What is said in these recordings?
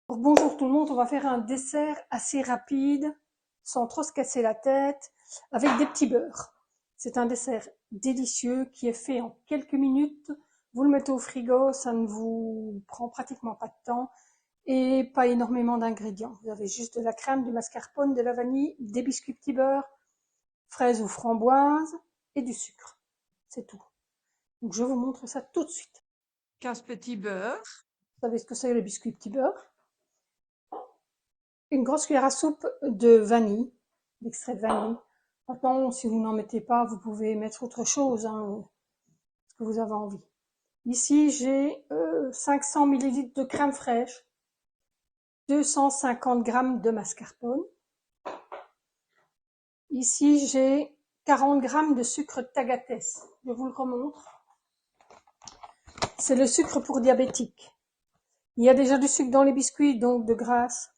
Bonjour tout le monde, on va faire un dessert assez rapide, sans trop se casser la tête, avec des petits beurres. C'est un dessert délicieux qui est fait en quelques minutes. Vous le mettez au frigo, ça ne vous prend pratiquement pas de temps et pas énormément d'ingrédients. Vous avez juste de la crème, du mascarpone, de la vanille, des biscuits petits beurre, fraises ou framboises et du sucre. C'est tout. Donc je vous montre ça tout de suite. 15 petits beurres. Vous savez ce que c'est les biscuits petits beurre? Une grosse cuillère à soupe de vanille, d'extrait de vanille. Maintenant, si vous n'en mettez pas, vous pouvez mettre autre chose, hein, ce que vous avez envie. Ici, j'ai 500 ml de crème fraîche, 250 g de mascarpone. Ici, j'ai 40 g de sucre tagatès. Je vous le remontre. C'est le sucre pour diabétiques. Il y a déjà du sucre dans les biscuits, donc de grâce,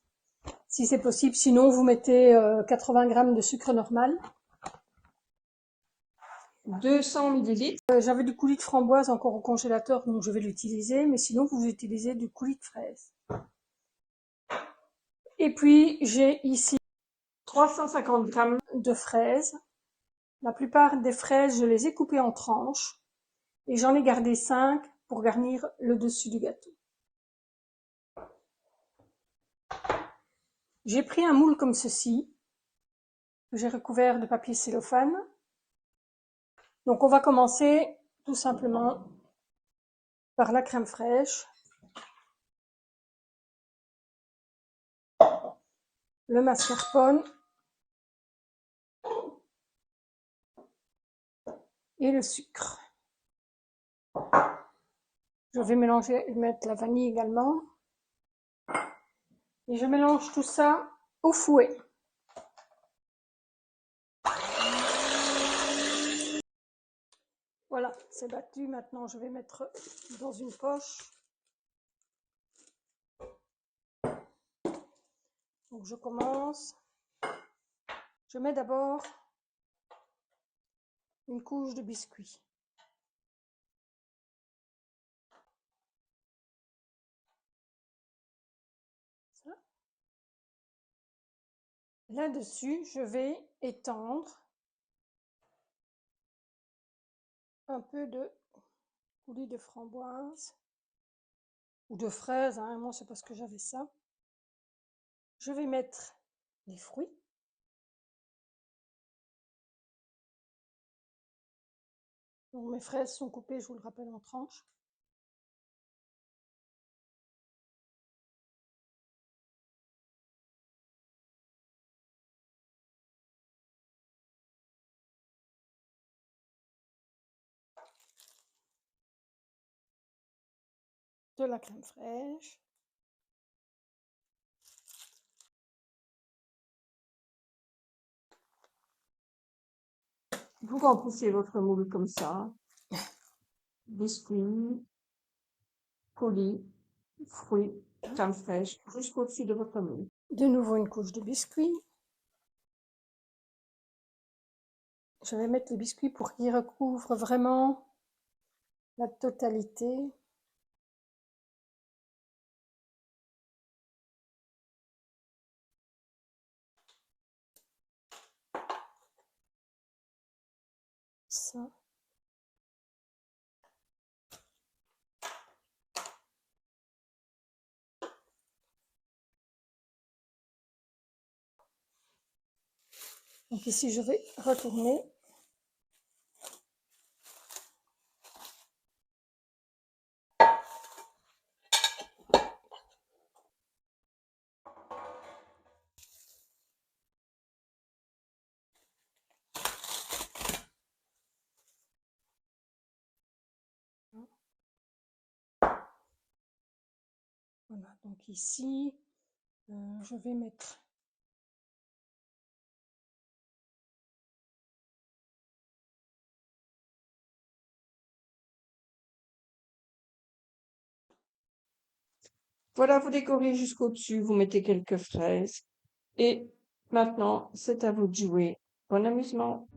si c'est possible. Sinon, vous mettez 80 g de sucre normal. 200 ml. J'avais du coulis de framboise encore au congélateur, donc je vais l'utiliser. Mais sinon, vous utilisez du coulis de fraise. Et puis, j'ai ici 350 g de fraises. La plupart des fraises, je les ai coupées en tranches. Et j'en ai gardé 5 pour garnir le dessus du gâteau. J'ai pris un moule comme ceci, que j'ai recouvert de papier cellophane. Donc, on va commencer tout simplement par la crème fraîche, le mascarpone et le sucre. Je vais mélanger et mettre la vanille également. Et je mélange tout ça au fouet. Voilà, c'est battu. Maintenant, je vais mettre dans une poche. Donc, je commence. Je mets d'abord une couche de biscuit. Là-dessus, je vais étendre un peu de coulis de framboise ou de fraise, hein, moi c'est parce que j'avais ça. Je vais mettre les fruits. Donc mes fraises sont coupées, je vous le rappelle, en tranches. De la crème fraîche. Vous remplissez votre moule comme ça. Biscuits, coulis, fruits, crème fraîche, jusqu'au-dessus de votre moule. De nouveau une couche de biscuit. Je vais mettre les biscuits pour qu'ils recouvrent vraiment la totalité. Ça. Donc ici, je vais retourner. Voilà, donc ici, je vais mettre Voilà, vous décorez jusqu'au-dessus, vous mettez quelques fraises et maintenant, c'est à vous de jouer. Bon amusement!